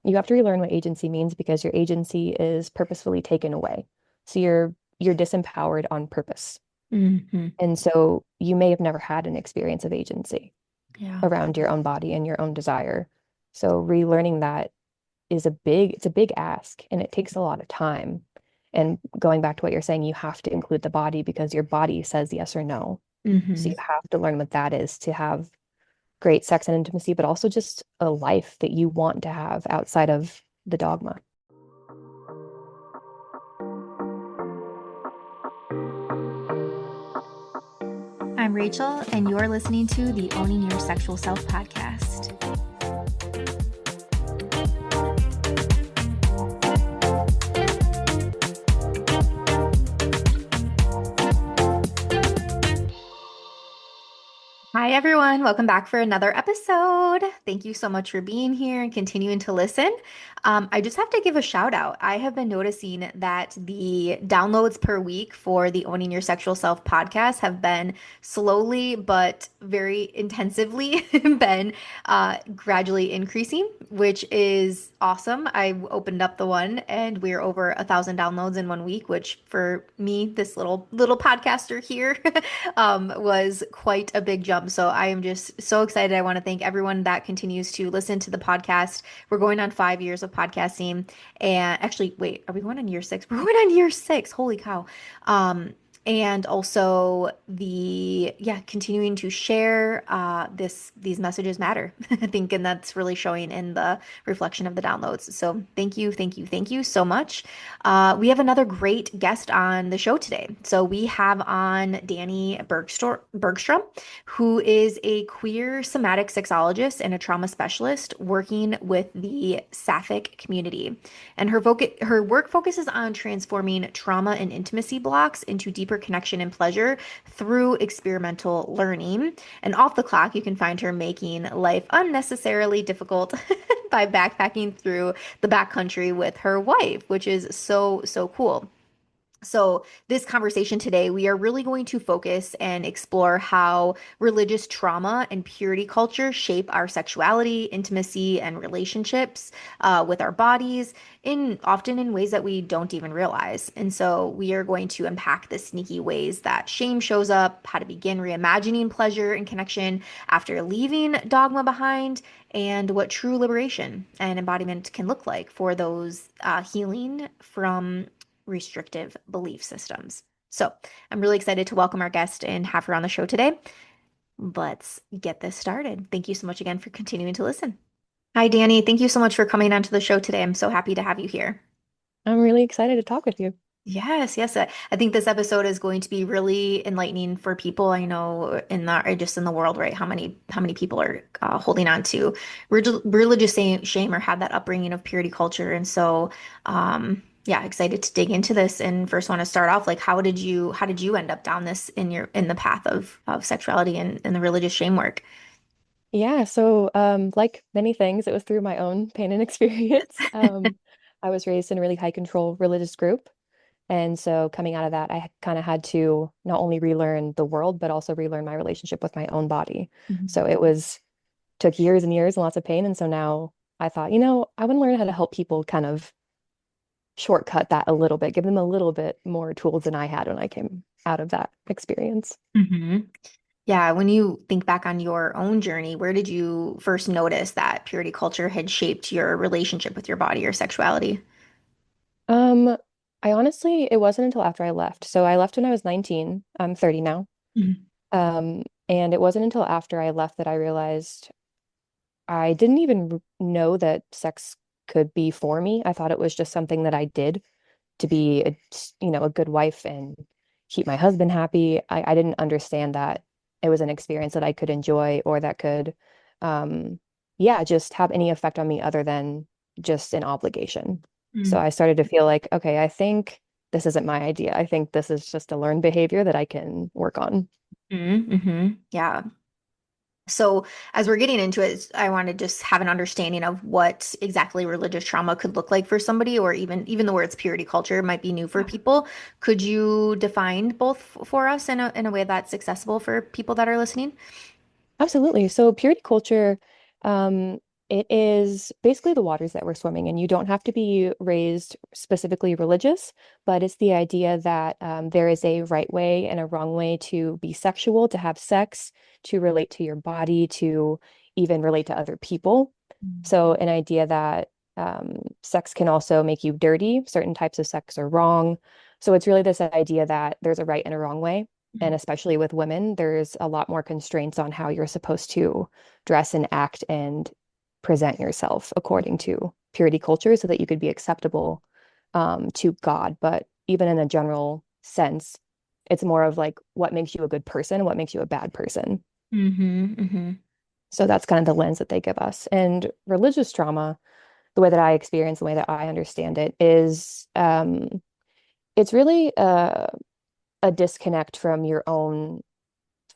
You have to relearn what agency means because your agency is purposefully taken away. So you're disempowered on purpose. Hmm. And so you may have never had an experience of agency Yeah. around your own body and your own desire. So relearning that it's a big ask and it takes a lot of time. And going back to what you're saying, you have to include the body because your body says yes or no. So Hmm. you have to learn what that is to have great sex and intimacy, but also just a life that you want to have outside of the dogma. I'm Rachel, and you're listening to the Owning Your Sexual Self podcast. Hi, everyone. Welcome back for another episode. Thank you so much for being here and continuing to listen. I just have to give a shout out. I have been noticing that the downloads per week for the Owning Your Sexual Self podcast have been slowly but very intensively been gradually increasing, which is awesome. I opened up the one and we're over 1,000 downloads in 1 week, which for me, this little podcaster here, was quite a big jump. So I am just so excited. I want to thank everyone that continues to listen to the podcast. We're going on 5 years of podcasting. And actually, wait, are we going on year six? We're going on year six. Holy cow. And also continuing to share these messages matter. I think, and that's really showing in the reflection of the downloads. So thank you so much. We have another great guest on the show today. So we have on Danie Bergstrom, who is a queer somatic sexologist and a trauma specialist working with the sapphic community. And her work focuses on transforming trauma and intimacy blocks into deeper connection and pleasure through experimental learning. And off the clock, you can find her making life unnecessarily difficult by backpacking through the backcountry with her wife, which is so cool. So, this conversation today, we are really going to focus and explore how religious trauma and purity culture shape our sexuality, intimacy, and relationships with our bodies often in ways that we don't even realize. And so, we are going to unpack the sneaky ways that shame shows up, how to begin reimagining pleasure and connection after leaving dogma behind, and what true liberation and embodiment can look like for those healing from restrictive belief systems. So I'm really excited to welcome our guest and have her on the show today. Let's get this started. Thank you so much again for continuing to listen. Hi, Danie. Thank you so much for coming onto the show today. I'm so happy to have you here. I'm really excited to talk with you. Yes. I think this episode is going to be really enlightening for people. I know just in the world, right? How many people are holding on to religious shame or had that upbringing of purity culture, and so yeah, excited to dig into this. And first, want to start off like how did you end up down this in the path of sexuality and the religious shame work? Yeah, so like many things, it was through my own pain and experience. I was raised in a really high control religious group. And so coming out of that, I kind of had to not only relearn the world, but also relearn my relationship with my own body. So Mhm. it was took years and years and lots of pain. And so now I thought, I want to learn how to help people kind of shortcut that a little bit, give them a little bit more tools than I had when I came out of that experience. Mhm. Yeah, when you think back on your own journey, where did you first notice that purity culture had shaped your relationship with your body or sexuality? Um, I honestly, it wasn't until after I left. So I left when I was 19. I'm 30 now. Mhm. And it wasn't until after I left that I realized I didn't even know that sex could be for me. I thought it was just something that I did to be a good wife and keep my husband happy. I didn't understand that it was an experience that I could enjoy or that could, um, yeah, just have any effect on me other than just an obligation. So I started to feel like, okay, I think this isn't my idea. I think this is just a learned behavior that I can work on. Mm-hmm. Yeah. So as we're getting into it, I want to just have an understanding of what exactly religious trauma could look like for somebody, or even the words purity culture might be new for people. Could you define both for us in a way that's accessible for people that are listening? Absolutely. So purity culture, um, It is basically the waters that we're swimming in. You don't have to be raised specifically religious, but it's the idea that there is a right way and a wrong way to be sexual, to have sex, to relate to your body, to even relate to other people. So, an idea that sex can also make you dirty, certain types of sex are wrong. So, it's really this idea that there's a right and a wrong way. And especially with women, there's a lot more constraints on how you're supposed to dress and act and present yourself according to purity culture so that you could be acceptable to God. But even in a general sense, it's more of like what makes you a good person, what makes you a bad person. Mm-hmm, mm-hmm, So that's kind of the lens that they give us. And religious trauma, the way that I experience, the way that I understand it, is it's really a disconnect from your own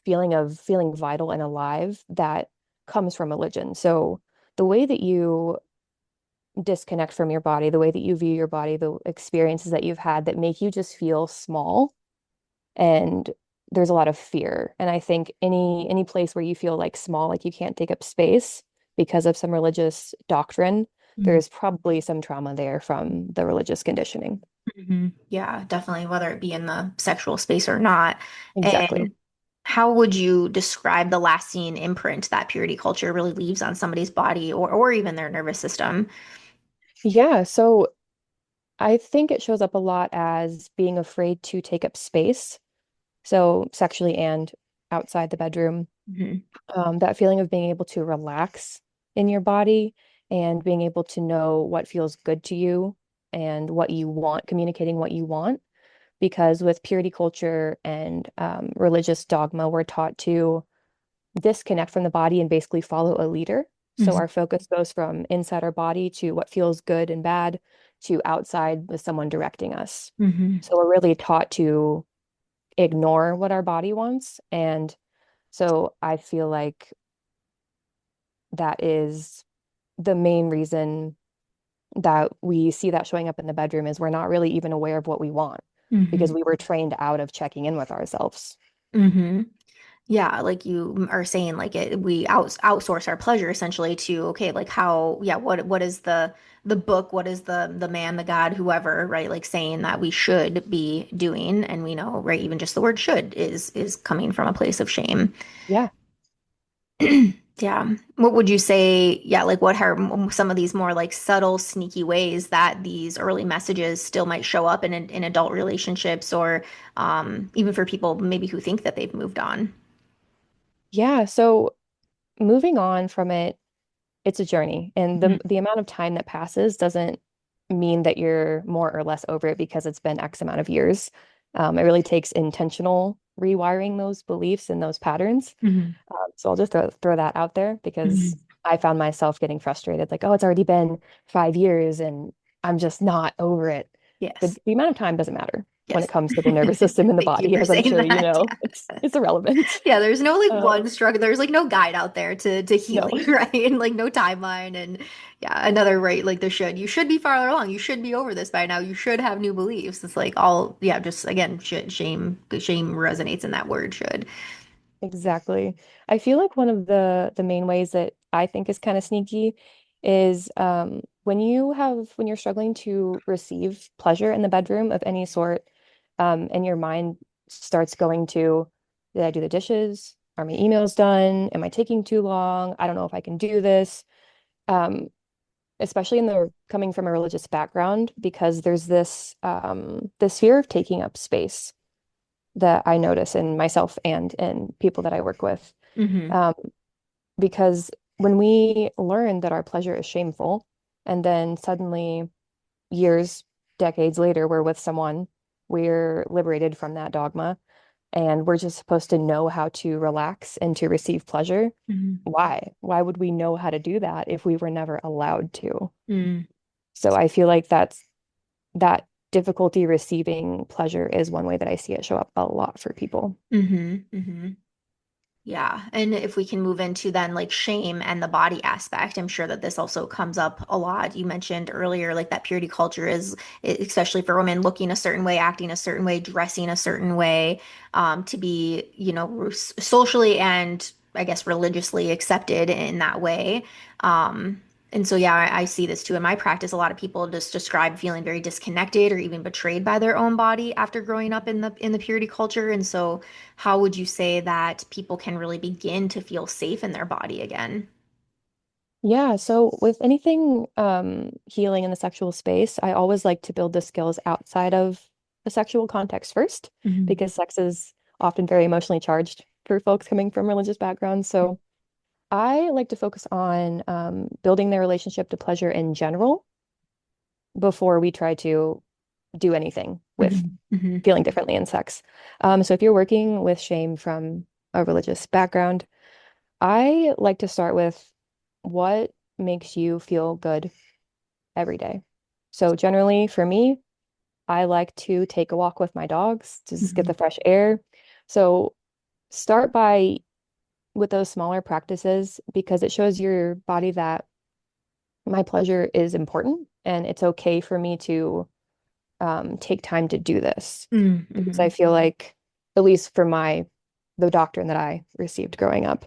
feeling of feeling vital and alive that comes from religion. So the way that you disconnect from your body, the way that you view your body, the experiences that you've had that make you just feel small and there's a lot of fear. And I think any place where you feel like small, like you can't take up space because of some religious doctrine, there's probably some trauma there from the religious conditioning. mm-hmm. Yeah, definitely, whether it be in the sexual space or not. Exactly. And how would you describe the lasting imprint that purity culture really leaves on somebody's body or even their nervous system? Yeah, so I think it shows up a lot as being afraid to take up space. So sexually and outside the bedroom, Hmm. that feeling of being able to relax in your body and being able to know what feels good to you and what you want, communicating what you want. Because with purity culture and religious dogma, we're taught to disconnect from the body and basically follow a leader. So our focus goes from inside our body to what feels good and bad to outside with someone directing us. Hmm. So we're really taught to ignore what our body wants. And so I feel like that is the main reason that we see that showing up in the bedroom is we're not really even aware of what we want because Hmm. we were trained out of checking in with ourselves. Hmm. Yeah, like you are saying, like we outsource our pleasure essentially to, okay, like how, yeah, what is the book, what is the man, the God, whoever, right? Like saying that we should be doing, and we know, right, even just the word should is coming from a place of shame. Yeah. Yeah. What would you say? Yeah, like what are some of these more like subtle, sneaky ways that these early messages still might show up in adult relationships or even for people maybe who think that they've moved on? Yeah. So moving on from it, it's a journey. And the amount of time that passes doesn't mean that you're more or less over it because it's been X amount of years. It really takes intentional rewiring those beliefs and those patterns. Hmm. So I'll just throw that out there because Hmm. I found myself getting frustrated, like, oh, it's already been 5 years and I'm just not over it. The, Yes. the amount of time doesn't matter when it Yes. comes to the nervous system and the Thank you body, for as I'm saying sure you that. know. It's irrelevant. Yeah, there's no like Uh, one struggle. There's like no guide out there to no, healing, right? And like no timeline. And yeah, another right, like there should. You should be farther along. You should be over this by now. You should have new beliefs. It's like all, yeah, just again, should shame resonates in that word should. exactly. I feel like one of the main ways that I think is kind of sneaky is when you're struggling to receive pleasure in the bedroom of any sort, and your mind starts going to, did I do the dishes? Are my emails done? Am I taking too long? I don't know if I can do this. Um, Especially in the coming from a religious background, because there's this fear of taking up space that I notice in myself and in people that I work with. Hmm. Um, because when we learn that our pleasure is shameful, and then suddenly years, decades later, we're with someone, we're liberated from that dogma, and we're just supposed to know how to relax and to receive pleasure. Hmm. Why? Why would we know how to do that if we were never allowed to? Hmm. So I feel like that difficulty receiving pleasure is one way that I see it show up a lot for people. Hmm. Hmm. Yeah. And if we can move into then like shame and the body aspect, I'm sure that this also comes up a lot. You mentioned earlier, like that purity culture is, especially for women, looking a certain way, acting a certain way, dressing a certain way, to be, socially and I guess, religiously accepted in that way. And so, yeah, I see this too in my practice. A lot of people just describe feeling very disconnected or even betrayed by their own body after growing up in the purity culture. And so, how would you say that people can really begin to feel safe in their body again? Yeah, so with anything healing in the sexual space, I always like to build the skills outside of the sexual context first, Hmm. because sex is often very emotionally charged for folks coming from religious backgrounds. So I like to focus on building their relationship to pleasure in general before we try to do anything with Hmm. Hmm. feeling differently in sex. So if you're working with shame from a religious background, I like to start with what makes you feel good every day. So generally for me, I like to take a walk with my dogs to just get Hmm. the fresh air. So start by with those smaller practices because it shows your body that my pleasure is important and it's okay for me to take time to do this because I Hmm. feel like, at least for the doctrine that I received growing up,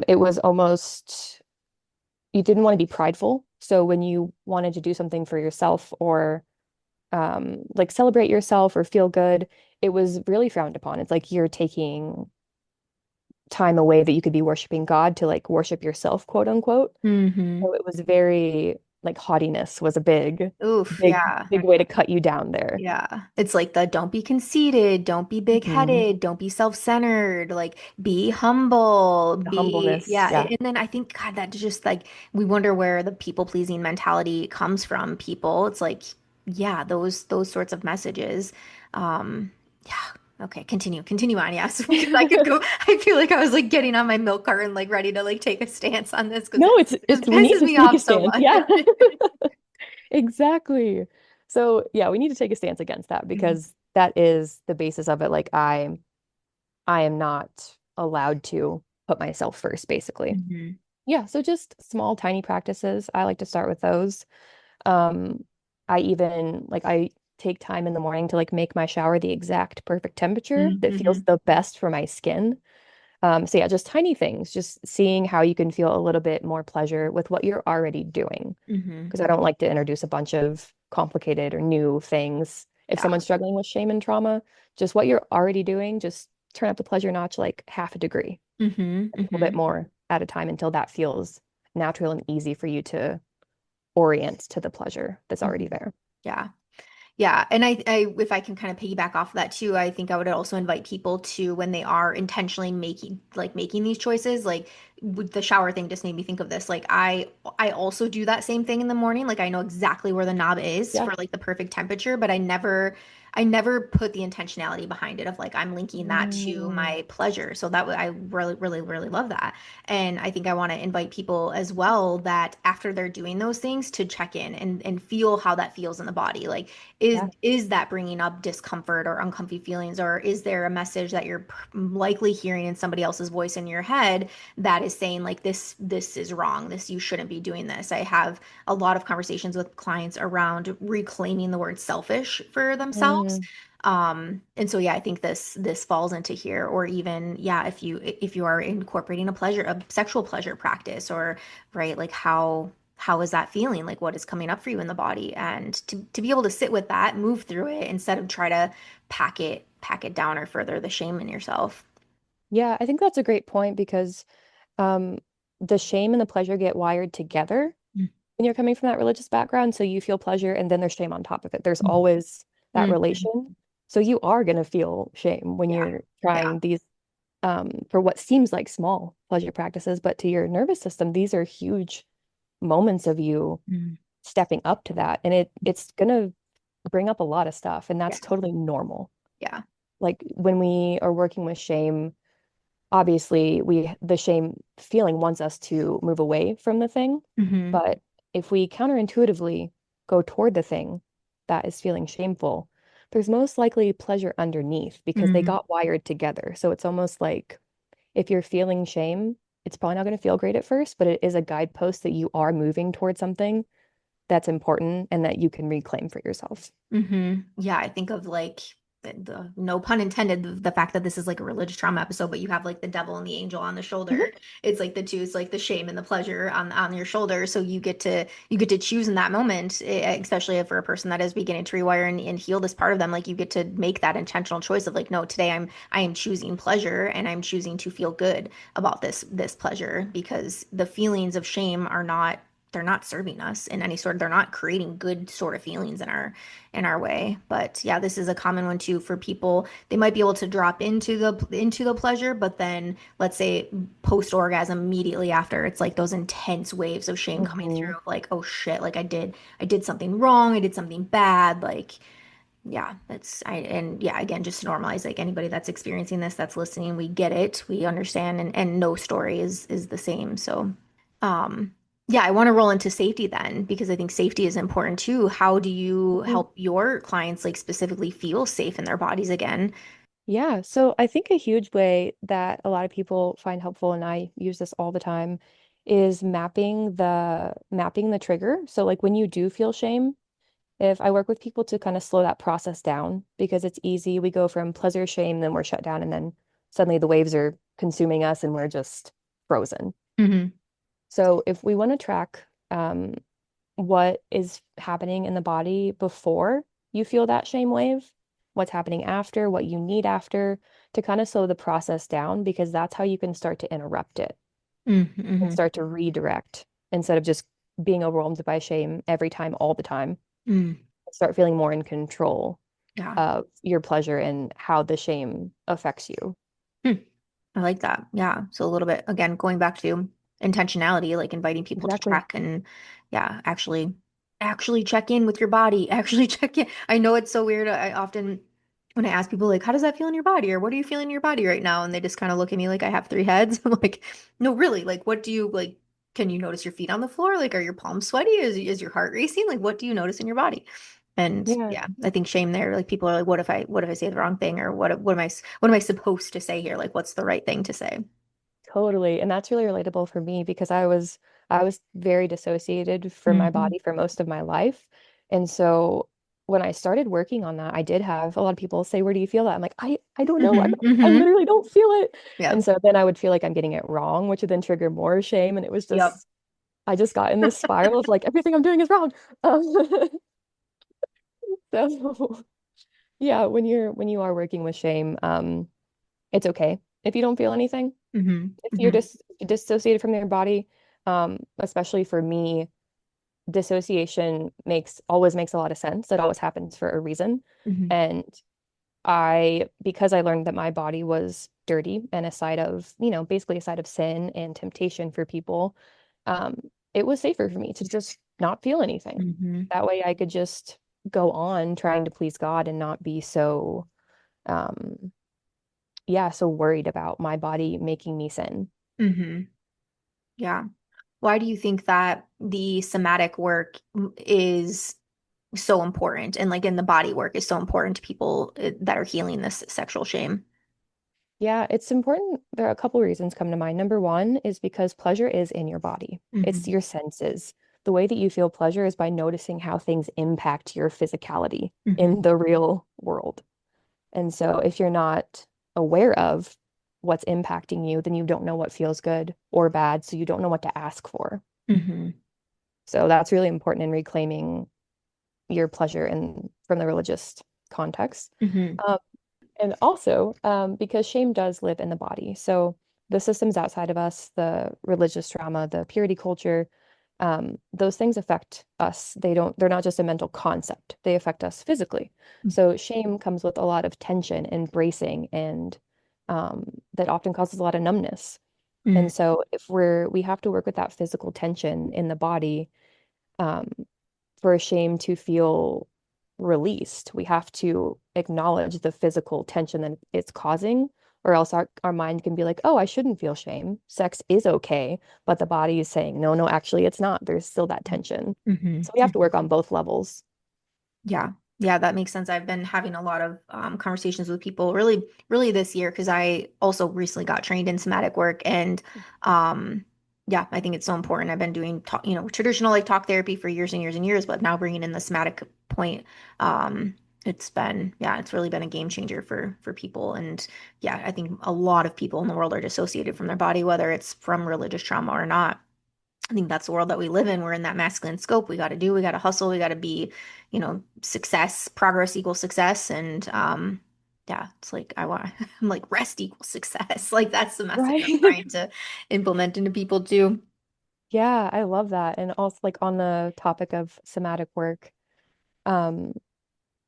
it was almost you didn't want to be prideful. So when you wanted to do something for yourself or like celebrate yourself or feel good, it was really frowned upon. It's like you're taking time away that you could be worshiping God to like worship yourself, quote unquote. Hmm. So it was very like haughtiness was a big, Oof, big, yeah. big way to cut you down there. Yeah. It's like the don't be conceited, don't be Mhm. big-headed, don't be self-centered, like be humble, The be humbleness, yeah. yeah. And then I think God, that just like we wonder where the people-pleasing mentality comes from, people. It's like, yeah, those sorts of messages. Yeah. Okay, continue on, yes, because I could go. I feel like I was like getting on my milk carton, like ready to like take a stance on this because No, it just we need pisses to me take a off so stance. much. Yeah. Exactly. So yeah, we need to take a stance against that because that is the basis of it. Like I am not allowed to put myself first, basically. Mhm. Yeah, so just small, tiny practices. I like to start with those. Um, I even like I take time in the morning to like make my shower the exact perfect temperature that feels Mhm. the best for my skin. So yeah, just tiny things, just seeing how you can feel a little bit more pleasure with what you're already doing. Mhm. Because I don't like to introduce a bunch of complicated or new things. If Yeah. someone's struggling with shame and trauma, just what you're already doing, just turn up the pleasure notch like half a degree, Mhm. a little bit Mhm. more at a time until that feels natural and easy for you to orient to the pleasure that's already Mhm. there. Yeah. Yeah, and if I can kind of piggyback off of that too, I think I would also invite people to when they are intentionally making these choices, like with the shower thing just made me think of this. Like I also do that same thing in the morning. Like I know exactly where the knob is Yeah. for like the perfect temperature, but I never put the intentionality behind it of like I'm linking that to Mm, my pleasure. So I really, really, really love that. And I think I want to invite people as well that after they're doing those things to check in and feel how that feels in the body. Like yeah. is that bringing up discomfort or uncomfy feelings, or is there a message that you're likely hearing in somebody else's voice in your head that is saying like this is wrong, this you shouldn't be doing this? I have a lot of conversations with clients around reclaiming the word selfish for themselves. Mm, And so yeah, I think this falls into here, or even yeah, if you are incorporating a sexual pleasure practice, or right, like how is that feeling? Like what is coming up for you in the body? And to be able to sit with that, move through it instead of try to pack it down or further the shame in yourself. yeah, I think that's a great point because um, the shame and the pleasure get wired together when you're coming from that religious background. So you feel pleasure and then there's shame on top of it. There's always that Mm-hmm. relation. So you are going to feel shame when Yeah. you're Yeah. trying these for what seems like small pleasure practices, but to your nervous system, these are huge moments of you Mm. stepping up to that. And it's going to bring up a lot of stuff, and Yeah. that's totally normal. Yeah. Like when we are working with shame, obviously the shame feeling wants us to move away from the thing, Mm-hmm. but if we counterintuitively go toward the thing that is feeling shameful, there's most likely pleasure underneath because they Mm-hmm. got wired together. So it's almost like if you're feeling shame, it's probably not going to feel great at first, but it is a guidepost that you are moving towards something that's important and that you can reclaim for yourself. Mm-hmm. Yeah, I think of like no pun intended, the fact that this is like a religious trauma episode, but you have like the devil and the angel on the shoulder. Mhm. It's like the two, it's like the shame and the pleasure on your shoulder. So you get to choose in that moment, especially if for a person that is beginning to rewire and heal this part of them, like you get to make that intentional choice of like, no, today I am choosing pleasure and I'm choosing to feel good about this pleasure because the feelings of shame are not they're not serving us in any sort they're not creating good sort of feelings in our way. But yeah, this is a common one too for people. They might be able to drop into the pleasure, but then let's say post orgasm immediately after, it's like those intense waves of shame coming through Mhm. of like, oh shit, like I did something wrong, I did something bad, like yeah, that's I and yeah, again, just to normalize like anybody that's experiencing this, that's listening, we get it, we understand, and no story is the same. So um, yeah, I want to roll into safety then because I think safety is important too. How do you Mhm. help your clients like specifically feel safe in their bodies again? Yeah, so I think a huge way that a lot of people find helpful, and I use this all the time, is mapping the trigger. So like when you do feel shame, if I work with people to kind of slow that process down because it's easy, we go from pleasure, shame, then we're shut down, and then suddenly the waves are consuming us and we're just frozen. Hmm. So if we want to track what is happening in the body before you feel that shame wave, what's happening after, what you need after, to kind of slow the process down because that's how you can start to interrupt it and Mm-hmm. start to redirect instead of just being overwhelmed by shame every time, all the time. Mm. Start feeling more in control Yeah. of your pleasure and how the shame affects you. Hmm. I like that. Yeah. So a little bit again, going back to intentionality, like inviting people to Exactly. check and yeah, actually check in with your body. Actually check in. I know it's so weird. I often when I ask people like, how does that feel in your body? Or what are you feeling in your body right now? And they just kind of look at me like I have three heads. I'm like, no, really, like what do you like? Can you notice your feet on the floor? Like, are your palms sweaty? Is your heart racing? Like, what do you notice in your body? And Yeah, yeah, I think shame there, like people are like, what if I say the wrong thing? Or what am I supposed to say here? Like, what's the right thing to say? totally. And that's really relatable for me because I was very dissociated from my Hmm. body for most of my life. And so when I started working on that, I did have a lot of people say, "Where do you feel that?" I'm like, I don't know. Hmm. I Hmm. literally don't feel it. Yeah. And so then I would feel like I'm getting it wrong, which would then trigger more shame. And it was Yep. just I just got in this spiral of like everything I'm doing is wrong. Um, so yeah, when you are working with shame, it's okay if you don't feel anything. Hmm. If you're Hmm. just dissociated from your body, especially for me, dissociation always makes a lot of sense. It always happens for a reason. Hmm. And because I learned that my body was dirty and a side of, basically a side of sin and temptation for people, um, it was safer for me to just not feel anything. Hmm. That way I could just go on trying to please God and not be um, yeah, so worried about my body making me sin. Hmm. Yeah. Why do you think that the somatic work is so important and like in the body work is so important to people that are healing this sexual shame? Yeah, it's important. There are a couple reasons come to mind. Number one is because pleasure is in your body. It's Hmm. your senses. The way that you feel pleasure is by noticing how things impact your physicality Hmm. in the real world. And so if you're not aware of what's impacting you, then you don't know what feels good or bad, so you don't know what to ask for. Hmm. So that's really important in reclaiming your pleasure in from the religious context. Hmm. Um, And also, because shame does live in the body. So the systems outside of us, the religious trauma, the purity culture, those things affect us. They're not just a mental concept. They affect us physically. So shame comes with a lot of tension and bracing and that often causes a lot of numbness. Hmm. And so if we have to work with that physical tension in the body, um, for a shame to feel released, we have to acknowledge the physical tension that it's causing, or else our mind can be like, oh, I shouldn't feel shame. Sex is okay. But the body is saying, no, no, actually, it's not. There's still that tension. Hmm. So we have to work on both levels. Yeah. Yeah, that makes sense. I've been having a lot of conversations with people really, really this year because I also recently got trained in somatic work and yeah, I think it's so important. I've been doing traditional like talk therapy for years and years and years, but now bringing in the somatic point. It's really been a game changer for people. And yeah, I think a lot of people in the world are dissociated from their body, whether it's from religious trauma or not. I think that's the world that we live in. We're in that masculine scope. We got to hustle, we got to be, success, progress equals success. And yeah, it's like I'm like rest equals success. Like that's the message I'm Right. trying to implement into people too. Yeah, I love that. And also like on the topic of somatic work, um,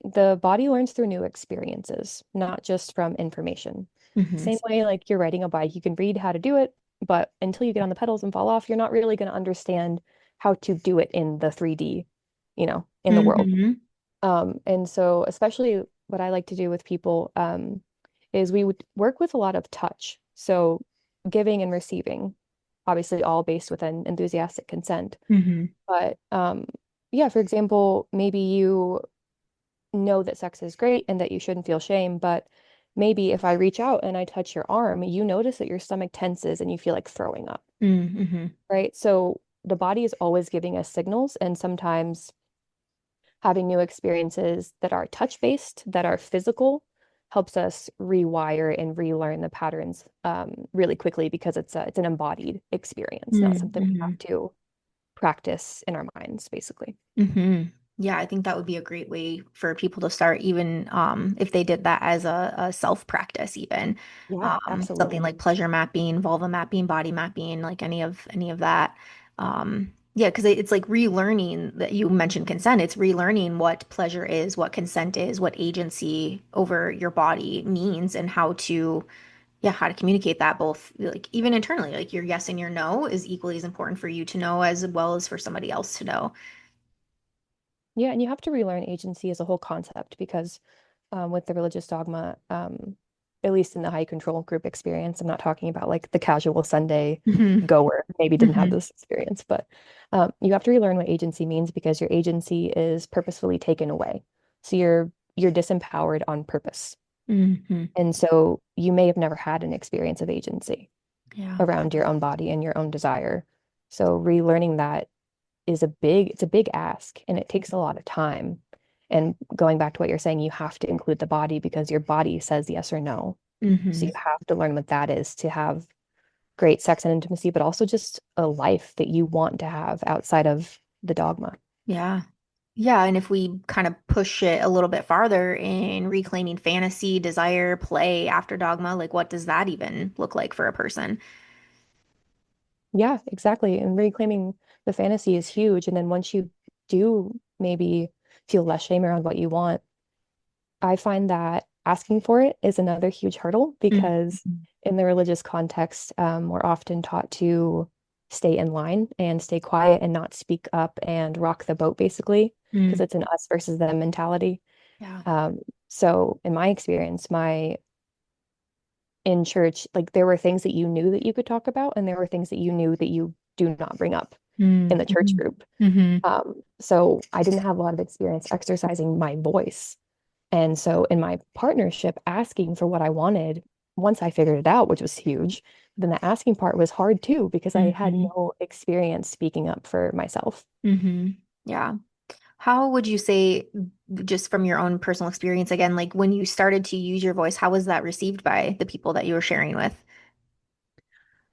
the body learns through new experiences, not just from information. Hmm. Same way, like you're riding a bike, you can read how to do it, but until you get on the pedals and fall off, you're not really going to understand how to do it in the 3D, in the world. Hmm. And so, especially what I like to do with people, is we would work with a lot of touch. So, giving and receiving, obviously, all based within enthusiastic consent. Hmm. But yeah, for example, maybe you know that sex is great and that you shouldn't feel shame, but maybe if I reach out and I touch your arm, you notice that your stomach tenses and you feel like throwing up, Hmm. right? So the body is always giving us signals, and sometimes having new experiences that are touch-based, that are physical, helps us rewire and relearn the patterns really quickly because it's an embodied experience, not something we Hmm. have to practice in our minds, basically. Hmm. Yeah, I think that would be a great way for people to start, even if they did that as a self practice, even Yeah, something absolutely. like pleasure mapping, vulva mapping, body mapping, like any of that. Yeah, because it's like relearning that you mentioned consent. It's relearning what pleasure is, what consent is, what agency over your body means, and how to communicate that both, like even internally, like your yes and your no is equally as important for you to know as well as for somebody else to know. Yeah, and you have to relearn agency as a whole concept because with the religious dogma, at least in the high control group experience, I'm not talking about like the casual Sunday Hmm. goer, maybe didn't have Hmm. this experience, but you have to relearn what agency means because your agency is purposefully taken away. So you're disempowered on purpose. Hmm. And so you may have never had an experience of agency Yeah. around your own body and your own desire. So relearning that it's a big ask and it takes a lot of time. And going back to what you're saying, you have to include the body because your body says yes or no. So Hmm. you have to learn what that is to have great sex and intimacy, but also just a life that you want to have outside of the dogma. Yeah. Yeah. And if we kind of push it a little bit farther in reclaiming fantasy, desire, play after dogma, like what does that even look like for a person? Yeah, exactly. And reclaiming the fantasy is huge. And then once you do maybe feel less shame around what you want, I find that asking for it is another huge hurdle because Mhm. in the religious context, we're often taught to stay in line and stay quiet and not speak up and rock the boat, basically, because Mm. it's an us versus them mentality. Yeah. Um, so in my experience, my in church, like there were things that you knew that you could talk about, and there were things that you knew that you do not bring up in the church Mm-hmm. group. Hmm. So I didn't have a lot of experience exercising my voice. And so in my partnership, asking for what I wanted, once I figured it out, which was huge, then the asking part was hard too, because I had Hmm. no experience speaking up for myself. Hmm. Yeah. How would you say, just from your own personal experience, again, like when you started to use your voice, how was that received by the people that you were sharing with?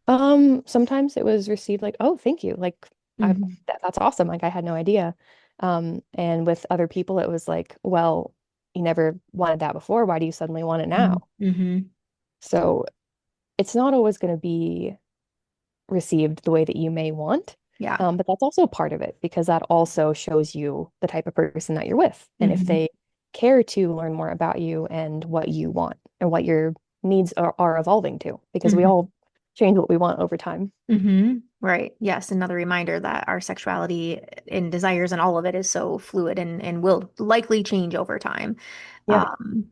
Sometimes it was received like, oh, thank you. Like Hmm. that's awesome. Like I had no idea. And with other people, it was like, well, you never wanted that before. Why do you suddenly want it now? Hmm. So it's not always going to be received the way that you may want. Yeah. But that's also part of it because that also shows you the type of person that you're with. And if Hmm. they care to learn more about you and what you want and what your needs are evolving to, because we Hmm. all change what we want over time. Hmm. Right. Yes. Another reminder that our sexuality and desires and all of it is so fluid and will likely change over time. Yeah. Um,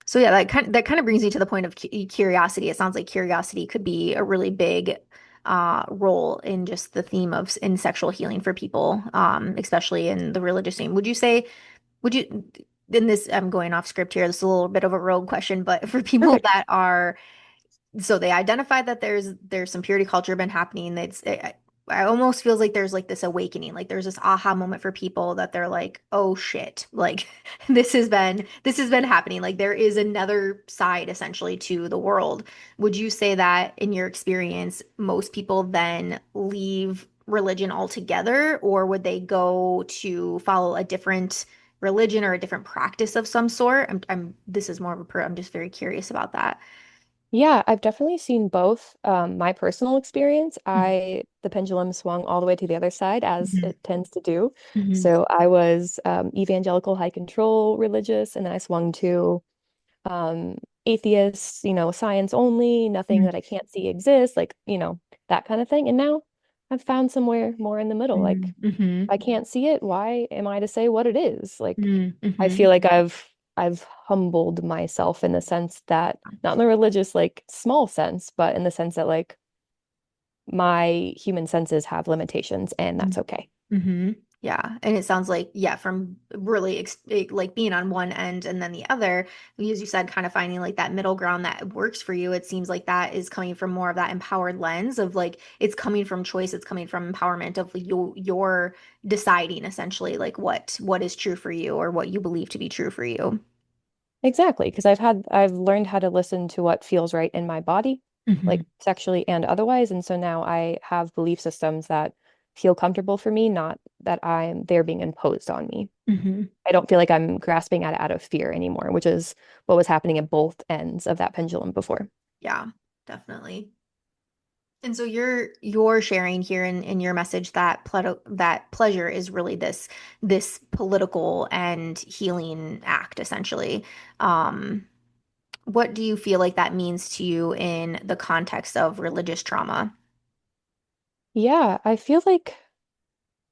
so yeah, that kind of brings me to the point of curiosity. It sounds like curiosity could be a really big role in just the theme of in sexual healing for people, especially in the religious theme. Would you, in this, I'm going off script here. This is a little bit of a rogue question, but for people Perfect. that are, so they identify that there's some purity culture been happening. I almost feels like there's like this awakening, like there's this aha moment for people that they're like, oh shit, like this has been happening. Like there is another side essentially to the world. Would you say that in your experience, most people then leave religion altogether, or would they go to follow a different religion or a different practice of some sort? This is more of I'm just very curious about that. Yeah, I've definitely seen both. My personal experience, the pendulum swung all the way to the other side, as Mhm. it tends to do. Mhm. So I was evangelical, high control religious, and then I swung to um, atheists, science only, nothing Mhm. that I can't see exists, like, that kind of thing. And now I've found somewhere more in the middle. Like, Mhm. I can't see it. Why am I to say what it is? Like, Mhm. I Mhm. feel like I've humbled myself in the sense that not in the religious like small sense, but in the sense that like my human senses have limitations and that's okay. Mm-hmm. Yeah. And it sounds like, yeah, from really like being on one end and then the other, as you said, kind of finding like that middle ground that works for you. It seems like that is coming from more of that empowered lens of like it's coming from choice, it's coming from empowerment of your deciding essentially like what is true for you or what you believe to be true for you. Exactly, because I've learned how to listen to what feels right in my body, Hmm. like sexually and otherwise, and so now I have belief systems that feel comfortable for me, not that they're being imposed on me. Hmm. I don't feel like I'm grasping at it out of fear anymore, which is what was happening at both ends of that pendulum before. Yeah, definitely. And so you're sharing here in your message that that pleasure is really this political and healing act essentially. Um, what do you feel like that means to you in the context of religious trauma? Yeah, I feel like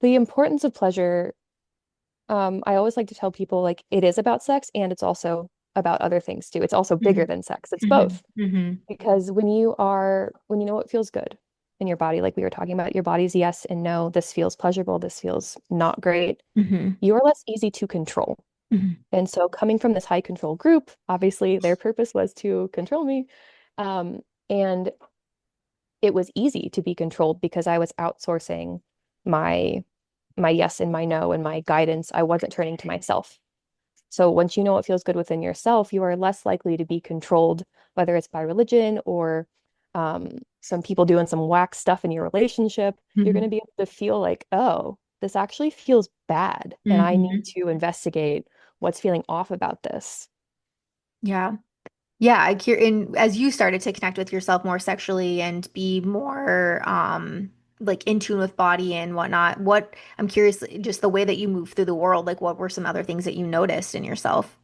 the importance of pleasure, I always like to tell people like it is about sex and it's also about other things too. It's also bigger Hmm. than sex. It's Hmm. both. Hmm. Because when you know what feels good in your body, like we were talking about, your body's yes and no, this feels pleasurable, this feels not great, Hmm. you're less easy to control. Hmm. And so coming from this high control group, obviously their purpose was to control me. And it was easy to be controlled because I was outsourcing my my yes and my no and my guidance. I wasn't turning to myself. So once you know what feels good within yourself, you are less likely to be controlled, whether it's by religion or some people doing some whack stuff in your relationship. You're going to Hmm. be able to feel like, oh, this actually feels bad, and I need Hmm. to investigate what's feeling off about this. Yeah. Yeah, and as you started to connect with yourself more sexually and be more like in tune with body and whatnot, what I'm curious, just the way that you move through the world, like what were some other things that you noticed in yourself?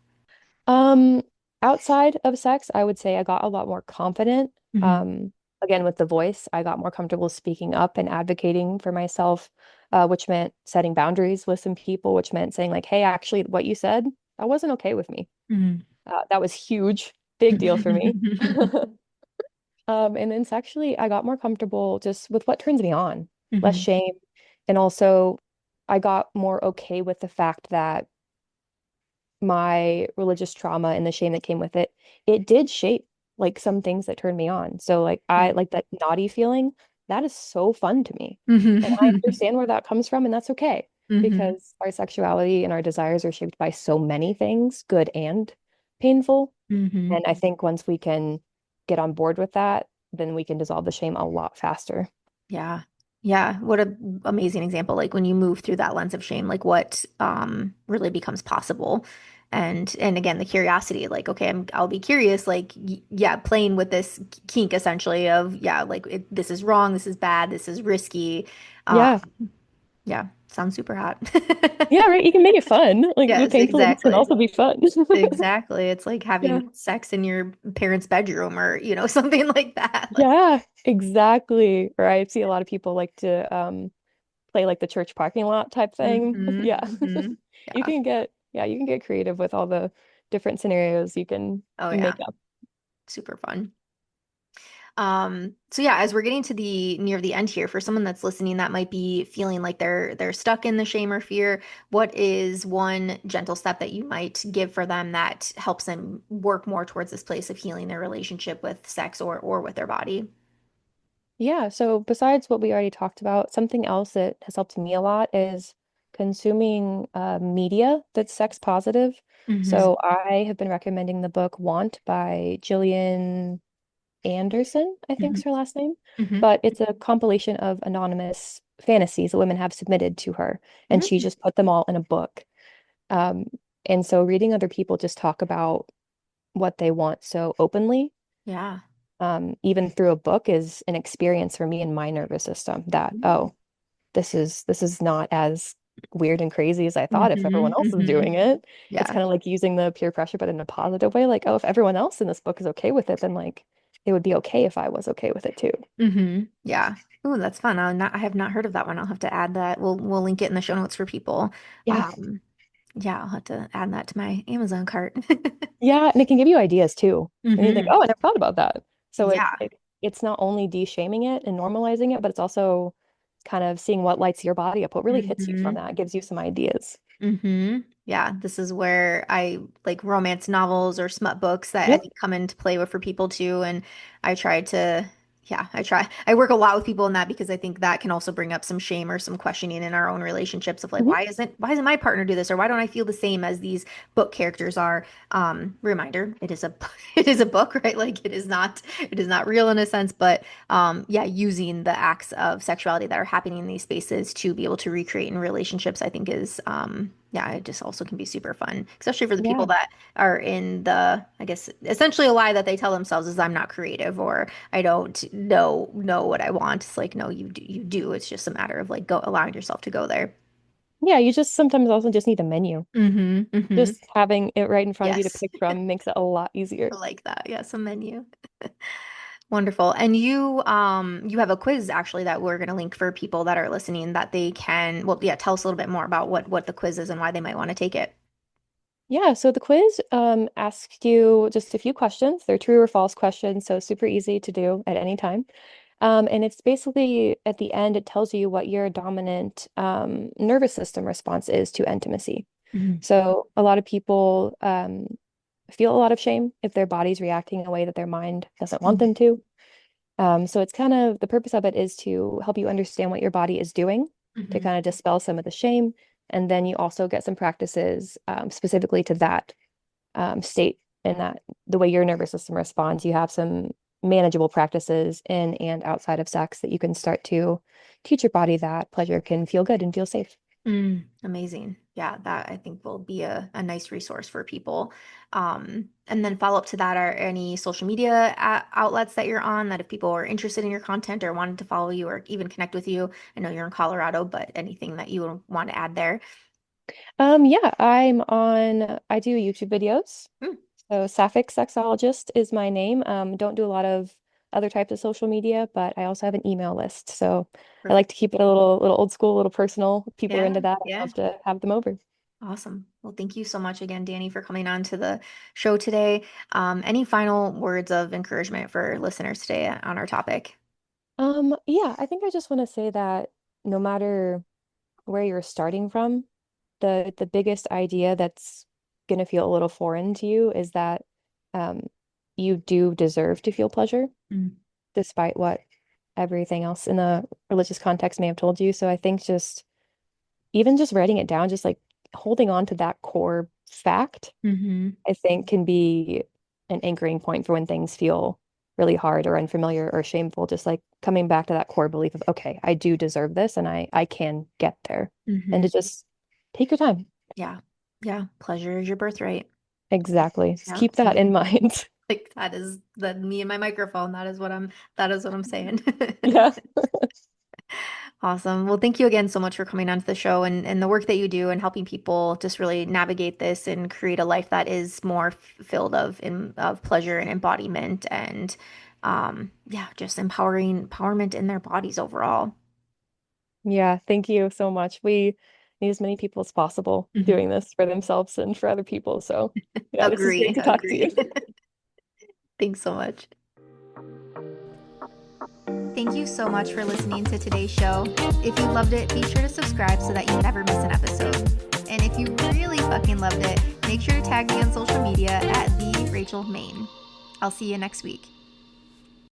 Um, Outside of sex, I would say I got a lot more confident. Hmm. Um, Again, with the voice, I got more comfortable speaking up and advocating for myself, which meant setting boundaries with some people, which meant saying like, "Hey, actually, what you said, that wasn't okay with me." Hmm. That was huge, big deal for me. And then sexually, I got more comfortable just with what turns me on, less Hmm. shame, and also I got more okay with the fact that my religious trauma and the shame that came with it, it did shape like some things that turned me on. So like Yeah. I like that naughty feeling, that is so fun to me. And I Hmm. understand where that comes from, and that's okay Hmm. because our sexuality and our desires are shaped by so many things, good and painful. Hmm. And I think once we can get on board with that, then we can dissolve the shame a lot faster. Yeah. Yeah. What a amazing example. Like when you move through that lens of shame, like what really becomes possible. And again, the curiosity, like, okay, I'll be curious, like, yeah, playing with this kink essentially of, yeah, like this is wrong, this is bad, this is risky. Um, Yeah. yeah, sounds super hot. Yeah, right. You can make it fun. Like the Yes, painful things can exactly. also be fun. Exactly. It's like Yeah. having sex in your parents' bedroom or, something like that. Like, Yeah, exactly. Or I see a lot of people like to play like the church parking lot type thing. hmm. Yeah. Hmm. Yeah. You can get creative with all the different scenarios you can Oh yeah. make up. Super fun. So yeah, as we're getting to the near the end here, for someone that's listening that might be feeling like they're stuck in the shame or fear, what is one gentle step that you might give for them that helps them work more towards this place of healing their relationship with sex or with their body? Yeah, so besides what we already talked about, something else that has helped me a lot is consuming media that's sex positive. Mm-hmm. So I have been recommending the book Want by Gillian Anderson, I think Mm-hmm. is her last name. Mm-hmm. But it's a compilation of anonymous fantasies that women have submitted to her, and she Mm-hmm. just put them all in a book. Um, and so reading other people just talk about what they want so openly, Yeah. even through a book, is an experience for me and my nervous system that, Mm-hmm. oh, this is not as weird and crazy as I thought if everyone Mm-hmm. else is Mm-hmm. doing it. It's Yeah. kind of like using the peer pressure, but in a positive way. Like, oh, if everyone else in this book is okay with it, then like it would be okay if I was okay with it too. Mm-hmm. Yeah. Ooh, that's fun. I have not heard of that one. I'll have to add that. We'll link it in the show notes for people. Yeah. Um, yeah, I'll have to add that to my Amazon cart. Yeah, and it can give you ideas too. And you think, Mm-hmm. oh, I never thought about that. So Yeah. it's not only de-shaming it and normalizing it, but it's also kind of seeing what lights your body up, what really hits you from Mm-hmm. that. It gives you some ideas. Mm-hmm. Yeah, this is where I like romance novels or smut books that I Yep. think come into play with for people too. And I try to, yeah, I work a lot with people in that because I think that can also bring up some shame or some questioning in our own relationships of like, Mhm. why doesn't my partner do this? Or why don't I feel the same as these book characters are? Reminder, it is a, it is a book, right? Like it is not real in a sense, but yeah, using the acts of sexuality that are happening in these spaces to be able to recreate in relationships, I think is, yeah, it just also can be super fun, especially for the people Yeah. that are in the, I guess, essentially a lie that they tell themselves is I'm not creative or I don't know what I want. It's like, no, you do. It's just a matter of like go allowing yourself to go there. Yeah, you just sometimes also just need a menu. Mm-hmm. Mm-hmm. Just having it right in front of you to Yes. pick from makes it a lot easier. I like that. Yes, a menu. Wonderful. And you have a quiz actually that we're going to link for people that are listening that they can, well, yeah, tell us a little bit more about what the quiz is and why they might want to take it. Yeah, so the quiz asks you just a few questions. They're true or false questions, so super easy to do at any time. And it's basically at the end, it tells you what your dominant nervous system response is to intimacy. Mhm. So a lot of people feel a lot of shame if their body's reacting in a way that their mind doesn't want them to. So it's kind of the purpose of it is to help you understand what your body is doing to Mhm. kind of dispel some of the shame. And then you also get some practices specifically to that state and that the way your nervous system responds. You have some manageable practices in and outside of sex that you can start to teach your body that pleasure can feel good and feel safe. Amazing. Yeah, that I think will be a nice resource for people. And then follow up to that, are any social media outlets that you're on that if people are interested in your content or wanted to follow you or even connect with you? I know you're in Colorado, but anything that you would want to add there? Yeah, I do YouTube videos. Mm, So Sapphic Sexologist is my name. Don't do a lot of other types of social media, but I also have an email list. So I like perfect. to keep it a little old school, a little personal. If people are Yeah, into that, I'd yeah. love to have them over. Awesome. Well, thank you so much again, Danie, for coming on to the show today. Any final words of encouragement for listeners today on our topic? Yeah, I think I just want to say that no matter where you're starting from, the biggest idea that's gonna feel a little foreign to you is that um, you do deserve to feel pleasure, Mm. despite what everything else in the religious context may have told you. So I think just even just writing it down, just like holding on to that core fact, Hmm. I think can be an anchoring point for when things feel really hard or unfamiliar or shameful. Just like coming back to that core belief of, okay, I do deserve this and I can get there. And Hmm. to just take your time. Yeah. Yeah. Pleasure is your birthright. Exactly. Just Yeah. keep that in mind. Like that is the me and my microphone. That is what I'm saying. Yeah. Awesome. Well, thank you again so much for coming onto the show and the work that you do and helping people just really navigate this and create a life that is more filled of pleasure and embodiment and yeah, just empowerment in their bodies overall. Yeah. Thank you so much. We need as many people as possible Mhm. doing this for themselves and for other people. So, yeah, this is great Agree, to talk to you. agree. Thanks so much. Thank you so much for listening to today's show. If you loved it, be sure to subscribe so that you never miss an episode. And if you really fucking loved it, make sure to tag me on social media at the Rachel Main. I'll see you next week.